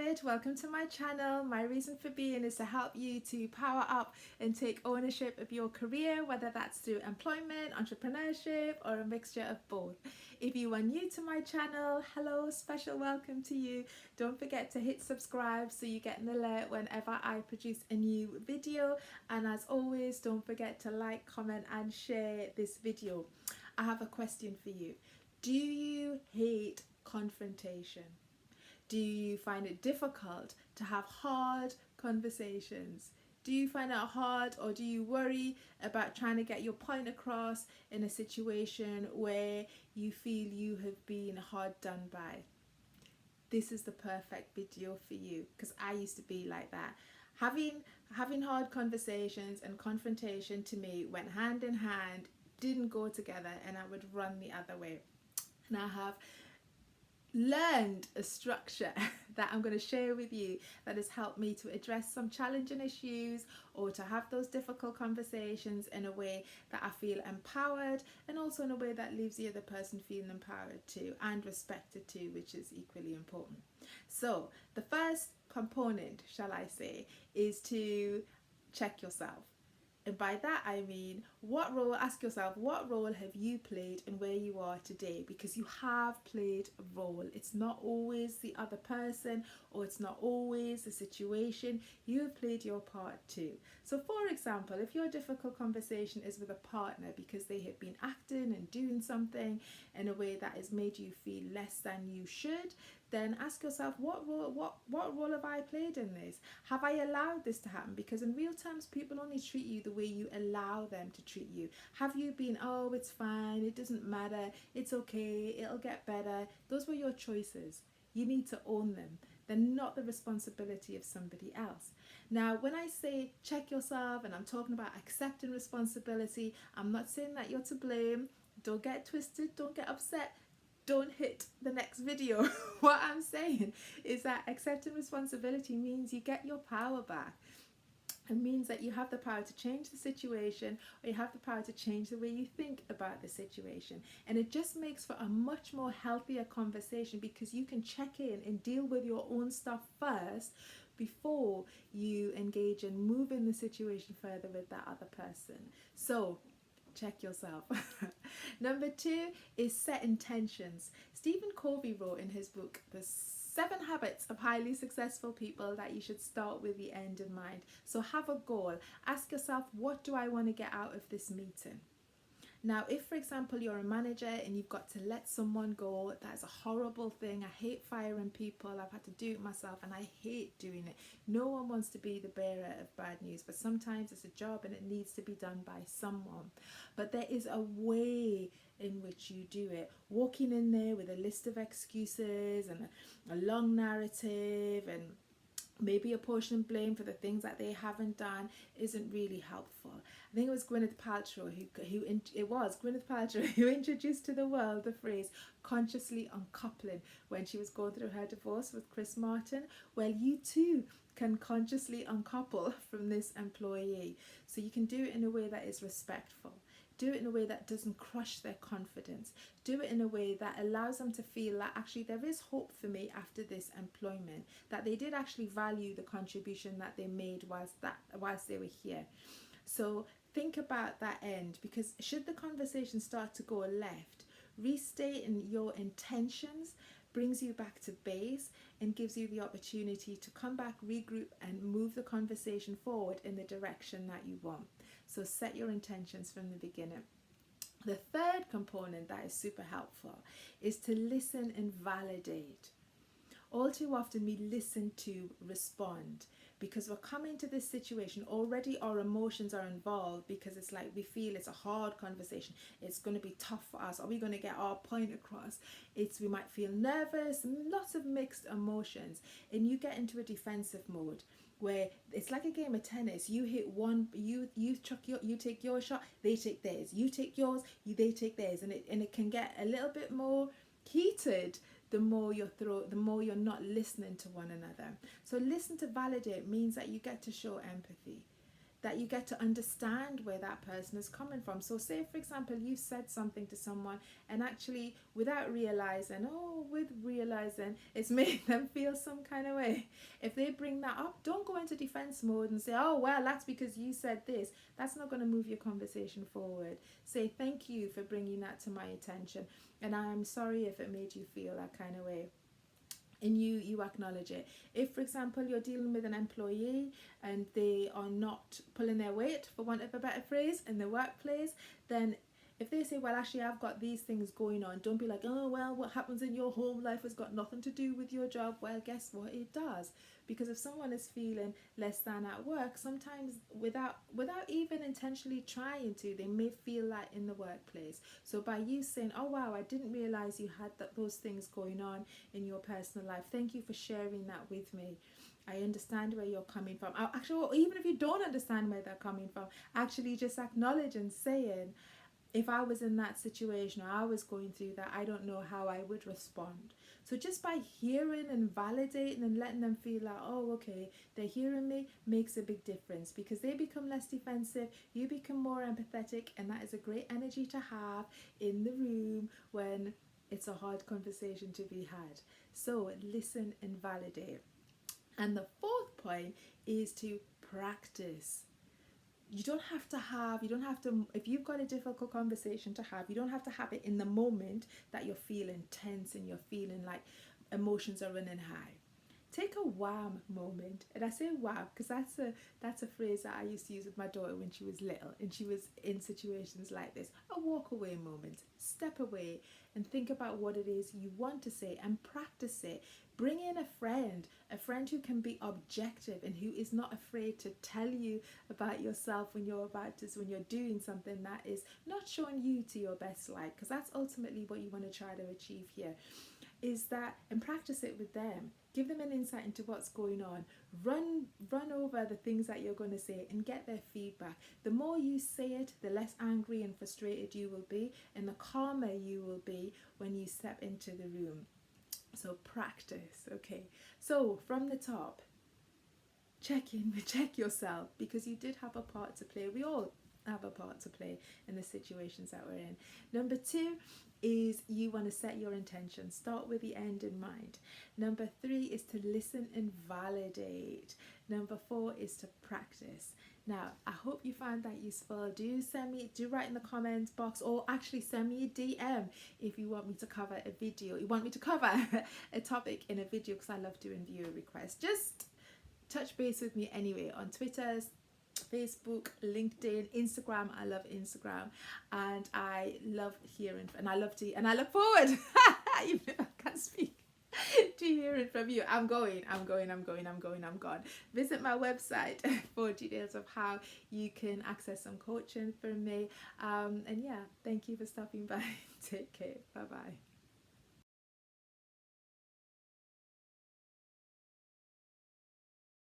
Arit, welcome to my channel. My reason for being is to help you to power up and take ownership of your career, whether that's through employment, entrepreneurship, or a mixture of both. If you are new to my channel, hello, special welcome to you. Don't forget to hit subscribe so you get an alert whenever I produce a new video. And as always, don't forget to like, comment, and share this video. I have a question for you. Do you hate confrontation? Do you find it difficult to have hard conversations? Do you find it hard, or do you worry about trying to get your point across in a situation where you feel you have been hard done by? This is the perfect video for you, because I used to be like that. Having hard conversations and confrontation to me went hand in hand, didn't go together, and I would run the other way. And I have learned a structure that I'm going to share with you that has helped me to address some challenging issues or to have those difficult conversations in a way that I feel empowered, and also in a way that leaves the other person feeling empowered too and respected too, which is equally important. So the first component, shall I say, is to check yourself. And by that I mean, ask yourself, what role have you played in where you are today? Because you have played a role. It's not always the other person, or it's not always the situation. You have played your part too. So for example, if your difficult conversation is with a partner because they have been acting and doing something in a way that has made you feel less than you should, then ask yourself, what role have I played in this? Have I allowed this to happen? Because in real terms, people only treat you the way you allow them to treat you. Have you been, oh, it's fine, it doesn't matter, it's okay, it'll get better? Those were your choices. You need to own them. They're not the responsibility of somebody else. Now, when I say check yourself, and I'm talking about accepting responsibility, I'm not saying that you're to blame. Don't get twisted, don't get upset. Don't hit the next video. What I'm saying is that accepting responsibility means you get your power back. It means that you have the power to change the situation, or you have the power to change the way you think about the situation. And it just makes for a much more healthier conversation, because you can check in and deal with your own stuff first before you engage in moving the situation further with that other person. So check yourself. Number 2 is set intentions. Stephen Covey wrote in his book, The 7 Habits of Highly Successful People, that you should start with the end in mind. So have a goal. Ask yourself, what do I want to get out of this meeting? Now, if, for example, you're a manager and you've got to let someone go, that's a horrible thing. I hate firing people. I've had to do it myself, and I hate doing it. No one wants to be the bearer of bad news, but sometimes it's a job and it needs to be done by someone. But there is a way in which you do it. Walking in there with a list of excuses and a long narrative and maybe a portion of blame for the things that they haven't done isn't really helpful. I think it was Gwyneth Paltrow who introduced to the world the phrase consciously uncoupling when she was going through her divorce with Chris Martin. Well, you too can consciously uncouple from this employee. So you can do it in a way that is respectful. Do it in a way that doesn't crush their confidence. Do it in a way that allows them to feel that actually there is hope for me after this employment, that they did actually value the contribution that they made whilst they were here. So think about that end, because should the conversation start to go left, restating your intentions brings you back to base and gives you the opportunity to come back, regroup, and move the conversation forward in the direction that you want. So set your intentions from the beginning. The third component that is super helpful is to listen and validate. All too often we listen to respond, because we're coming to this situation already, our emotions are involved, because it's like we feel it's a hard conversation, it's going to be tough for us, are we going to get our point across? We might feel nervous, lots of mixed emotions, and you get into a defensive mode where it's like a game of tennis. You hit one, you take your shot, they take theirs, you take yours, they take theirs, and it can get a little bit more heated the more you're not listening to one another. So listen to validate means that you get to show empathy. that you get to understand where that person is coming from. So say, for example, you said something to someone and actually without realizing, or with realizing, it's made them feel some kind of way. If they bring that up, don't go into defense mode and say, oh, well, that's because you said this. That's not going to move your conversation forward. Say, thank you for bringing that to my attention. And I'm sorry if it made you feel that kind of way. And you acknowledge it. If, for example, you're dealing with an employee and they are not pulling their weight, for want of a better phrase, in the workplace, then if they say, well, actually, I've got these things going on, don't be like, oh, well, what happens in your home life has got nothing to do with your job. Well, guess what? It does. Because if someone is feeling less than at work, sometimes without even intentionally trying to, they may feel that in the workplace. So by you saying, oh, wow, I didn't realize you had those things going on in your personal life. Thank you for sharing that with me. I understand where you're coming from. Actually, even if you don't understand where they're coming from, actually just acknowledge and saying, if I was in that situation or I was going through that, I don't know how I would respond. So just by hearing and validating and letting them feel like, oh, okay, they're hearing me, makes a big difference, because they become less defensive, you become more empathetic, and that is a great energy to have in the room when it's a hard conversation to be had. So listen and validate. And the fourth point is to practice. You don't have to, if you've got a difficult conversation to have, you don't have to have it in the moment that you're feeling tense and you're feeling like emotions are running high. Take a wham moment. And I say wham because that's a phrase that I used to use with my daughter when she was little and she was in situations like this. A walk away moment. Step away and think about what it is you want to say and practice it. Bring in a friend who can be objective and who is not afraid to tell you about yourself when you're doing something that is not showing you to your best light, because that's ultimately what you want to try to achieve here. Is that, and practice it with them. Give them an insight into what's going on. Run over the things that you're going to say and get their feedback. The more you say it, the less angry and frustrated you will be, and the calmer you will be when you step into the room. So practice, okay? So from the top, check yourself, because you did have a part to play. We all have a part to play in the situations that we're in. Number 2 is you want to set your intention. Start with the end in mind. Number 3 is to listen and validate. Number 4 is to practice. Now, I hope you found that useful. Do write in the comments box, or actually send me a DM if you want me to cover a video. You want me to cover a topic in a video, because I love doing viewer requests. Just touch base with me anyway on Twitter, Facebook, LinkedIn, Instagram. I love Instagram, and I love hearing, and I look forward even if I can't speak, to hearing from you. I'm going. Visit my website for details of how you can access some coaching from me. And yeah, thank you for stopping by. Take care. Bye bye.